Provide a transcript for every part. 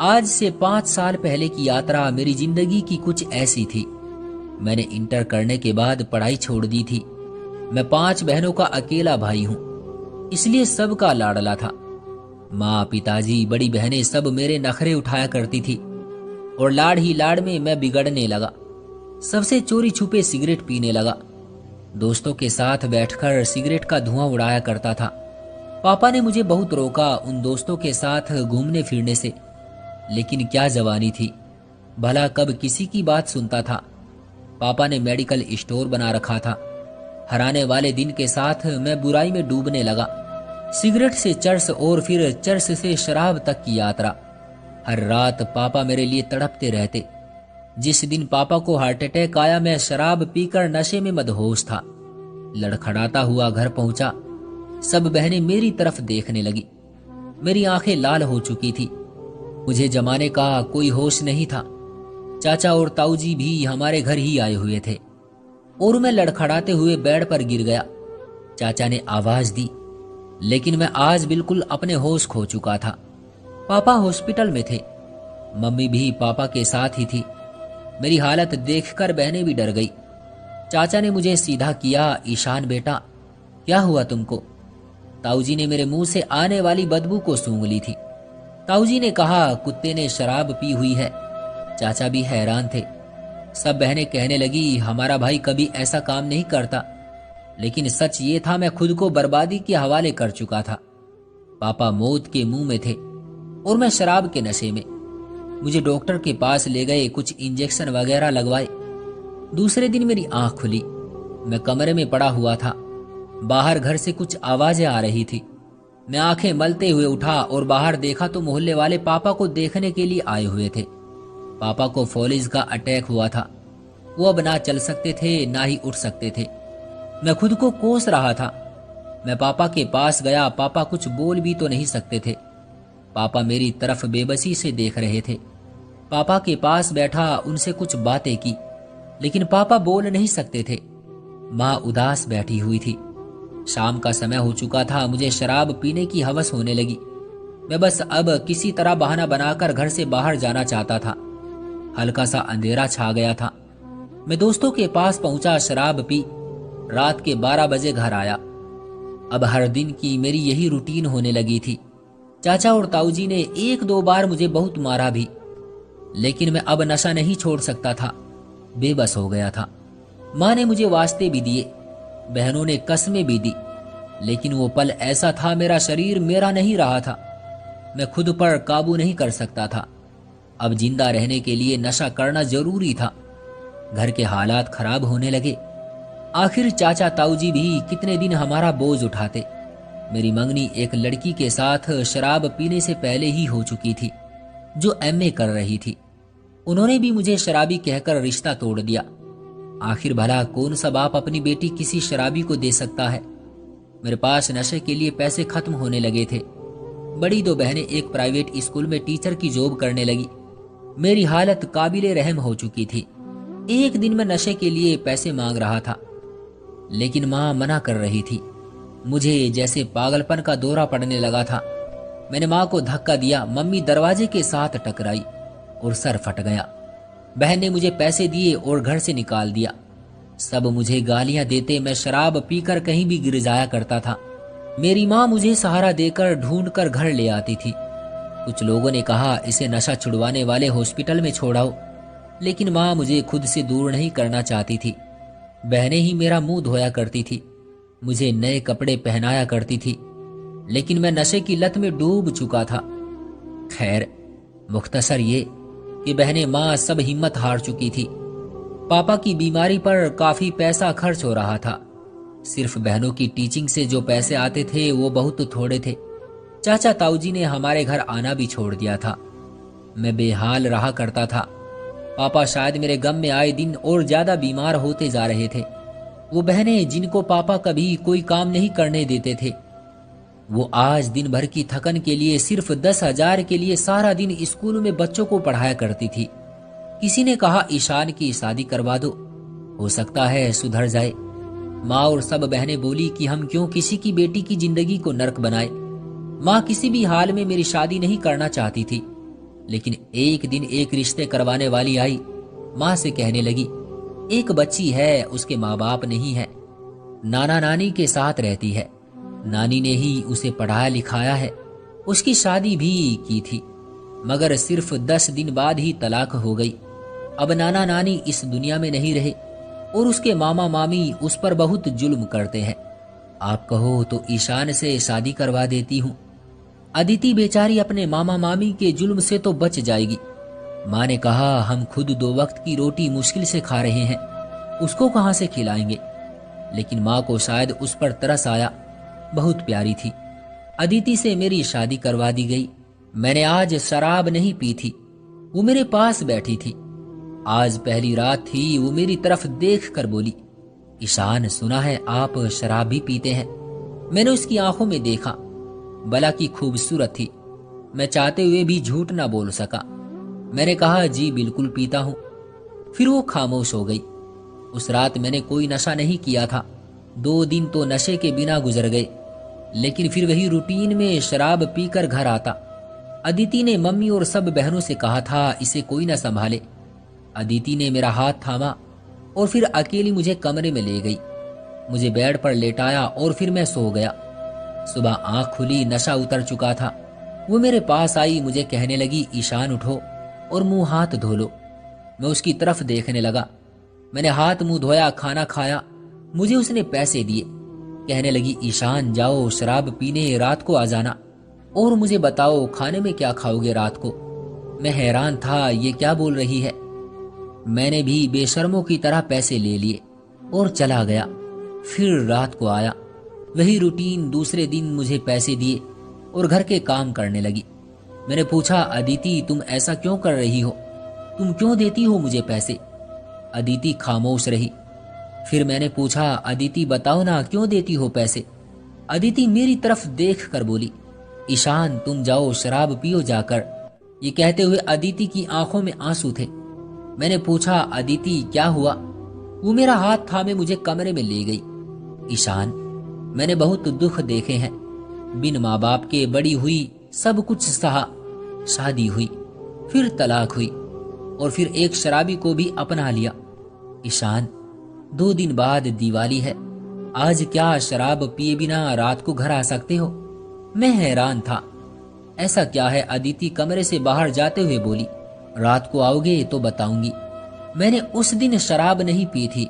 आज से 5 साल पहले की यात्रा मेरी जिंदगी की कुछ ऐसी थी। मैंने इंटर करने के बाद पढ़ाई छोड़ दी थी। मैं 5 बहनों का अकेला भाई हूँ, इसलिए सबका लाडला था। माँ, पिताजी, बड़ी बहनें सब मेरे नखरे उठाया करती थी और लाड ही लाड में मैं बिगड़ने लगा। सबसे चोरी छुपे सिगरेट पीने लगा। दोस्तों के साथ बैठकर सिगरेट का धुआं उड़ाया करता था। पापा ने मुझे बहुत रोका उन दोस्तों के साथ घूमने फिरने से, लेकिन क्या जवानी थी, भला कब किसी की बात सुनता था। पापा ने मेडिकल स्टोर बना रखा था। हराने वाले दिन के साथ मैं बुराई में डूबने लगा। सिगरेट से चर्स और फिर चर्स से शराब तक की यात्रा। हर रात पापा मेरे लिए तड़पते रहते। जिस दिन पापा को हार्ट अटैक आया, मैं शराब पीकर नशे में मदहोश था। लड़खड़ाता हुआ घर पहुंचा। सब बहनें मेरी तरफ देखने लगी। मेरी आंखें लाल हो चुकी थी। मुझे जमाने का कोई होश नहीं था। चाचा और ताऊजी भी हमारे घर ही आए हुए थे और मैं लड़खड़ाते हुए बेड पर गिर गया। चाचा ने आवाज दी, लेकिन मैं आज बिल्कुल अपने होश खो चुका था। पापा हॉस्पिटल में थे। मम्मी भी पापा के साथ ही थी। मेरी हालत देखकर बहनें भी डर गई। चाचा ने मुझे सीधा किया, ईशान बेटा, क्या हुआ तुमको? ताऊजी ने मेरे मुंह से आने वाली बदबू को सूंघ ली थी। ताऊजी ने कहा, कुत्ते ने शराब पी हुई है। चाचा भी हैरान थे। सब बहनें कहने लगी, हमारा भाई कभी ऐसा काम नहीं करता। लेकिन सच ये था, मैं खुद को बर्बादी के हवाले कर चुका था। पापा मौत के मुंह में थे और मैं शराब के नशे में। मुझे डॉक्टर के पास ले गए, कुछ इंजेक्शन वगैरह लगवाए। दूसरे दिन मेरी आंख खुली। मैं कमरे में पड़ा हुआ था। बाहर घर से कुछ आवाजें आ रही थी। मैं आंखें मलते हुए उठा और बाहर देखा तो मोहल्ले वाले पापा को देखने के लिए आए हुए थे। पापा को फॉलिज का अटैक हुआ था। वो अब ना चल सकते थे, ना ही उठ सकते थे। मैं खुद को कोस रहा था। मैं पापा के पास गया। पापा कुछ बोल भी तो नहीं सकते थे। पापा मेरी तरफ बेबसी से देख रहे थे। पापा के पास बैठा, उनसे कुछ बातें की, लेकिन पापा बोल नहीं सकते थे। माँ उदास बैठी हुई थी। शाम का समय हो चुका था। मुझे शराब पीने की हवस होने लगी। मैं बस अब किसी तरह बहाना बनाकर घर से बाहर जाना चाहता था। हल्का सा अंधेरा छा गया था। मैं दोस्तों के पास पहुंचा, शराब पी, रात के 12 बजे घर आया। अब हर दिन की मेरी यही रूटीन होने लगी थी। चाचा और ताऊजी ने 1-2 बार मुझे बहुत मारा भी, लेकिन मैं अब नशा नहीं छोड़ सकता था। बेबस हो गया था। माँ ने मुझे वास्ते भी दिए, बहनों ने कसमें भी दी, लेकिन वो पल ऐसा था, मेरा शरीर मेरा नहीं रहा था। मैं खुद पर काबू नहीं कर सकता था। अब जिंदा रहने के लिए नशा करना जरूरी था। घर के हालात खराब होने लगे। आखिर चाचा ताऊजी भी कितने दिन हमारा बोझ उठाते। मेरी मंगनी एक लड़की के साथ शराब पीने से पहले ही हो चुकी थी, जो एमए कर रही थी। उन्होंने भी मुझे शराबी कहकर रिश्ता तोड़ दिया। आखिर भला कौन सा बाप अपनी बेटी किसी शराबी को दे सकता है। मेरे पास नशे के लिए पैसे खत्म होने लगे थे। बड़ी 2 बहनें एक प्राइवेट स्कूल में टीचर की जॉब करने लगी। मेरी हालत काबिले रहम हो चुकी थी। एक दिन मैं नशे के लिए पैसे मांग रहा था, लेकिन माँ मना कर रही थी। मुझे जैसे पागलपन का दौरा पड़ने लगा था। मैंने माँ को धक्का दिया। मम्मी दरवाजे के साथ टकराई और सर फट गया। बहन ने मुझे पैसे दिए और घर से निकाल दिया। सब मुझे गालियां देते। मैं शराब पीकर कहीं भी गिर जाया करता था। मेरी माँ मुझे सहारा देकर ढूंढकर घर ले आती थी। कुछ लोगों ने कहा, इसे नशा छुड़वाने वाले हॉस्पिटल में छोड़ाओ, लेकिन माँ मुझे खुद से दूर नहीं करना चाहती थी। बहनें ही मेरा मुंह धोया करती थी, मुझे नए कपड़े पहनाया करती थी, लेकिन मैं नशे की लत में डूब चुका था। खैर, मुख्तसर ये कि बहनें, माँ सब हिम्मत हार चुकी थी। पापा की बीमारी पर काफी पैसा खर्च हो रहा था। सिर्फ बहनों की टीचिंग से जो पैसे आते थे वो बहुत थोड़े थे। चाचा ताऊजी ने हमारे घर आना भी छोड़ दिया था। मैं बेहाल रहा करता था। पापा शायद मेरे गम में आए दिन और ज्यादा बीमार होते जा रहे थे। वो बहनें जिनको पापा कभी कोई काम नहीं करने देते थे, वो आज दिन भर की थकन के लिए सिर्फ 10,000 के लिए सारा दिन स्कूल में बच्चों को पढ़ाया करती थी। किसी ने कहा, ईशान की शादी करवा दो, हो सकता है सुधर जाए। माँ और सब बहनें बोली कि हम क्यों किसी की बेटी की जिंदगी को नर्क बनाए। माँ किसी भी हाल में मेरी शादी नहीं करना चाहती थी। लेकिन एक दिन एक रिश्ते करवाने वाली आई। माँ से कहने लगी, एक बच्ची है, उसके माँ बाप नहीं है, नाना नानी के साथ रहती है, नानी ने ही उसे पढ़ाया लिखाया है, उसकी शादी भी की थी, मगर सिर्फ 10 दिन बाद ही तलाक हो गई। अब नाना नानी इस दुनिया में नहीं रहे और उसके मामा मामी उस पर बहुत जुल्म करते हैं। आप कहो तो ईशान से शादी करवा देती हूँ। अदिति बेचारी अपने मामा मामी के जुल्म से तो बच जाएगी। माँ ने कहा, हम खुद 2 वक्त की रोटी मुश्किल से खा रहे हैं, उसको कहाँ से खिलाएंगे। लेकिन माँ को शायद उस पर तरस आया, बहुत प्यारी थी। अदिति से मेरी शादी करवा दी गई। मैंने आज शराब नहीं पी थी, वो मेरे पास बैठी थी। आज पहली रात थी, वो मेरी तरफ देख कर बोली, ईशान सुना है आप शराब भी पीते हैं। मैंने उसकी आंखों में देखा, भला की खूबसूरत थी। मैं चाहते हुए भी झूठ ना बोल सका। मैंने कहा, जी बिल्कुल पीता हूं। फिर वो खामोश हो गई। उस रात मैंने कोई नशा नहीं किया था। 2 दिन तो नशे के बिना गुजर गए, लेकिन फिर वही रूटीन में शराब पीकर घर आता। अदिति ने मम्मी और सब बहनों से कहा था इसे कोई ना संभाले। अदिति ने मेरा हाथ थामा और फिर अकेली मुझे कमरे में ले गई। मुझे बेड पर लेटाया और फिर मैं सो गया। सुबह आंख खुली, नशा उतर चुका था। वो मेरे पास आई, मुझे कहने लगी, ईशान उठो और मुंह हाथ धो लो। मैं उसकी तरफ देखने लगा। मैंने हाथ मुंह धोया, खाना खाया। मुझे उसने पैसे दिए। कहने लगी, ईशान जाओ शराब पीने, रात को आ जाना, और मुझे बताओ खाने में क्या खाओगे रात को। मैं हैरान था, ये क्या बोल रही है। मैंने भी बेशर्मों की तरह पैसे ले लिए और चला गया। फिर रात को आया, वही रूटीन। दूसरे दिन मुझे पैसे दिए और घर के काम करने लगी। मैंने पूछा, अदिति तुम ऐसा क्यों कर रही हो, तुम क्यों देती हो मुझे पैसे। अदिति खामोश रही। फिर मैंने पूछा, अदिति बताओ ना क्यों देती हो पैसे। अदिति मेरी तरफ देख कर बोली, ईशान तुम जाओ शराब पियो जाकर। ये कहते हुए अदिति की आंखों में आंसू थे। मैंने पूछा, अदिति क्या हुआ। वो मेरा हाथ थामे मुझे कमरे में ले गई। ईशान मैंने बहुत दुख देखे हैं, बिन माँ बाप के बड़ी हुई, सब कुछ सहा, शादी हुई, फिर तलाक हुई और फिर एक शराबी को भी अपना लिया। ईशान 2 दिन बाद दिवाली है, आज क्या शराब पिए बिना रात को घर आ सकते हो। मैं हैरान था, ऐसा क्या है। अदिति कमरे से बाहर जाते हुए बोली, रात को आओगे तो बताऊंगी। मैंने उस दिन शराब नहीं पी थी।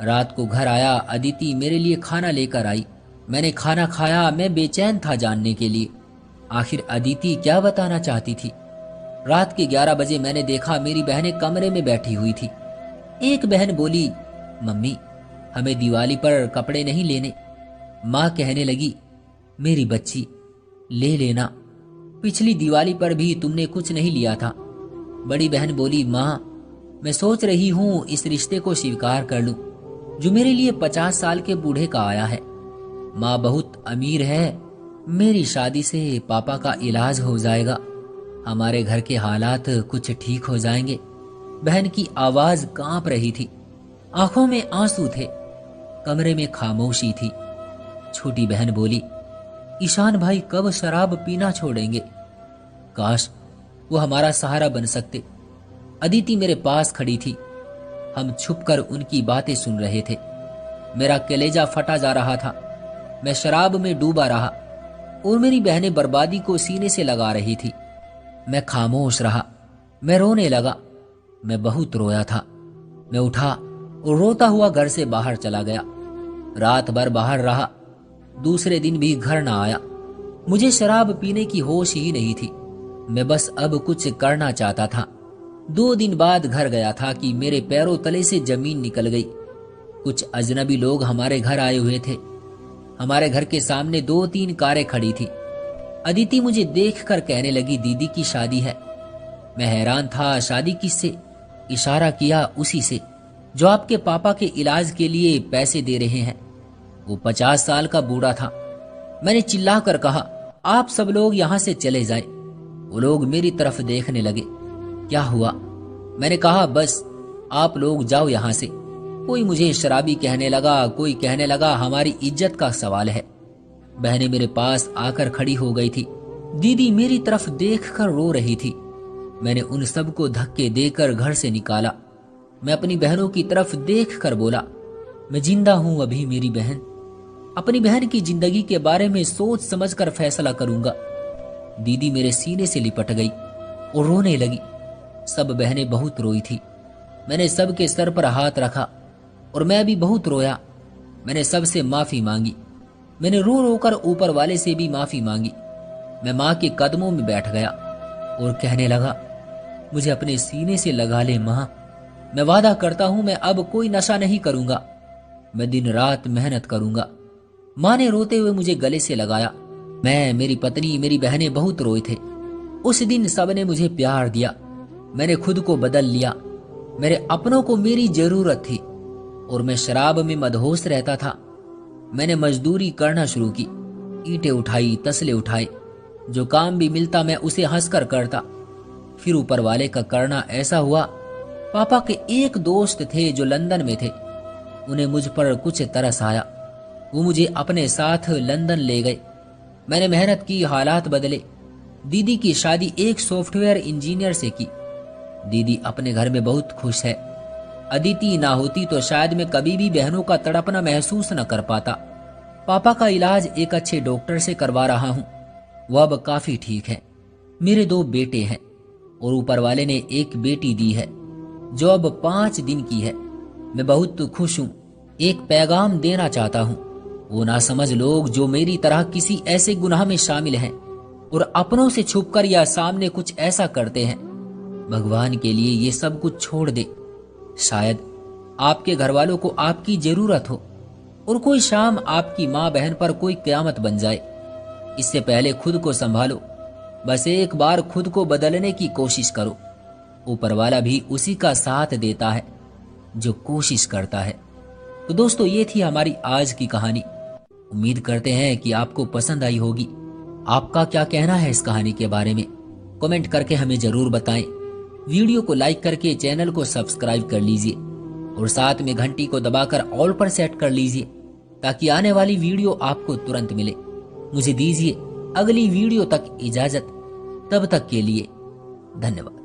रात को घर आया, अदिति मेरे लिए खाना लेकर आई। मैंने खाना खाया। मैं बेचैन था जानने के लिए आखिर अदिति क्या बताना चाहती थी। रात के 11 बजे मैंने देखा मेरी बहनें कमरे में बैठी हुई थी। एक बहन बोली, मम्मी हमें दिवाली पर कपड़े नहीं लेने। माँ कहने लगी, मेरी बच्ची ले लेना, पिछली दिवाली पर भी तुमने कुछ नहीं लिया था। बड़ी बहन बोली, माँ मैं सोच रही हूँ इस रिश्ते को स्वीकार कर लूं जो मेरे लिए 50 साल के बूढ़े का आया है। माँ बहुत अमीर है, मेरी शादी से पापा का इलाज हो जाएगा, हमारे घर के हालात कुछ ठीक हो जाएंगे। बहन की आवाज कांप रही थी, आंखों में आंसू थे, कमरे में खामोशी थी। छोटी बहन बोली, ईशान भाई कब शराब पीना छोड़ेंगे, काश वो हमारा सहारा बन सकते। अदिति मेरे पास खड़ी थी, हम छुपकर उनकी बातें सुन रहे थे। मेरा कलेजा फटा जा रहा था, मैं शराब में डूबा रहा और मेरी बहनें बर्बादी को सीने से लगा रही थी। मैं खामोश रहा, मैं रोने लगा, मैं बहुत रोया था। मैं उठा और रोता हुआ घर से बाहर चला गया। रात भर बाहर रहा, दूसरे दिन भी घर ना आया। मुझे शराब पीने की होश ही नहीं थी, मैं बस अब कुछ करना चाहता था। 2 दिन बाद घर गया था कि मेरे पैरों तले से जमीन निकल गई। कुछ अजनबी लोग हमारे घर आए हुए थे। हमारे घर के सामने 2-3 कारें खड़ी थी। अदिति मुझे देखकर कहने लगी, दीदी की शादी है। मैं हैरान था, शादी किससे? इशारा किया उसी से जो आपके पापा के इलाज के लिए पैसे दे रहे हैं। वो 50 साल का बूढ़ा था। मैंने चिल्लाकर कहा, आप सब लोग यहाँ से चले जाएं। वो लोग मेरी तरफ देखने लगे। क्या हुआ? मैंने कहा, बस आप लोग जाओ यहाँ से। कोई मुझे शराबी कहने लगा, कोई कहने लगा हमारी इज्जत का सवाल है। बहनें मेरे पास आकर खड़ी हो गई थी। दीदी मेरी तरफ देखकर रो रही थी। मैंने उन सबको धक्के देकर घर से निकाला। मैं अपनी बहनों की तरफ देख कर बोला, मैं जिंदा हूं अभी मेरी बहन। अपनी बहन की जिंदगी के बारे में सोच समझकर फैसला करूंगा। दीदी मेरे सीने से लिपट गई और रोने लगी। सब बहनें बहुत रोई थी। मैंने सबके सर पर हाथ रखा और मैं भी बहुत रोया। मैंने सबसे माफी मांगी। मैंने रो रो कर ऊपर वाले से भी माफी मांगी। मैं माँ के कदमों में बैठ गया और कहने लगा, मुझे अपने सीने से लगा ले माँ। मैं वादा करता हूं मैं अब कोई नशा नहीं करूंगा। मैं दिन रात मेहनत करूंगा। माँ ने रोते हुए मुझे गले से लगाया। मैं, मेरी पत्नी, मेरी बहनें बहुत रोए थे। उस दिन सबने मुझे प्यार दिया। मैंने खुद को बदल लिया। मेरे अपनों को मेरी जरूरत थी और मैं शराब में मदहोश रहता था। मैंने मजदूरी करना शुरू की। ईंटें उठाई, तसले उठाए। जो काम भी मिलता मैं उसे हंसकर करता। फिर ऊपर वाले का करना ऐसा हुआ, पापा के एक दोस्त थे जो लंदन में थे। उन्हें मुझ पर कुछ तरस आया। वो मुझे अपने साथ लंदन ले गए। मैंने मेहनत की, हालात बदले। दीदी की शादी एक सॉफ्टवेयर इंजीनियर से की। दीदी अपने घर में बहुत खुश है। अदिति ना होती तो शायद मैं कभी भी बहनों का तड़पना महसूस न कर पाता। पापा का इलाज एक अच्छे डॉक्टर से करवा रहा हूँ। वह अब काफी ठीक है। मेरे 2 बेटे हैं और ऊपर वाले ने एक बेटी दी है जो अब 5 दिन की है। मैं बहुत खुश हूँ। एक पैगाम देना चाहता हूँ। वो नासमझ लोग जो मेरी तरह किसी ऐसे गुनाह में शामिल हैं और अपनों से छुपकर या सामने कुछ ऐसा करते हैं, भगवान के लिए ये सब कुछ छोड़ दे। शायद आपके घर वालों को आपकी जरूरत हो और कोई शाम आपकी माँ बहन पर कोई क़यामत बन जाए। इससे पहले खुद को संभालो। बस एक बार खुद को बदलने की कोशिश करो। ऊपर वाला भी उसी का साथ देता है जो कोशिश करता है। तो दोस्तों, ये थी हमारी आज की कहानी। उम्मीद करते हैं कि आपको पसंद आई होगी। आपका क्या कहना है इस कहानी के बारे में? कमेंट करके हमें जरूर बताएं। वीडियो को लाइक करके चैनल को सब्सक्राइब कर लीजिए और साथ में घंटी को दबाकर ऑल पर सेट कर लीजिए ताकि आने वाली वीडियो आपको तुरंत मिले। मुझे दीजिए अगली वीडियो तक इजाजत। तब तक के लिए धन्यवाद।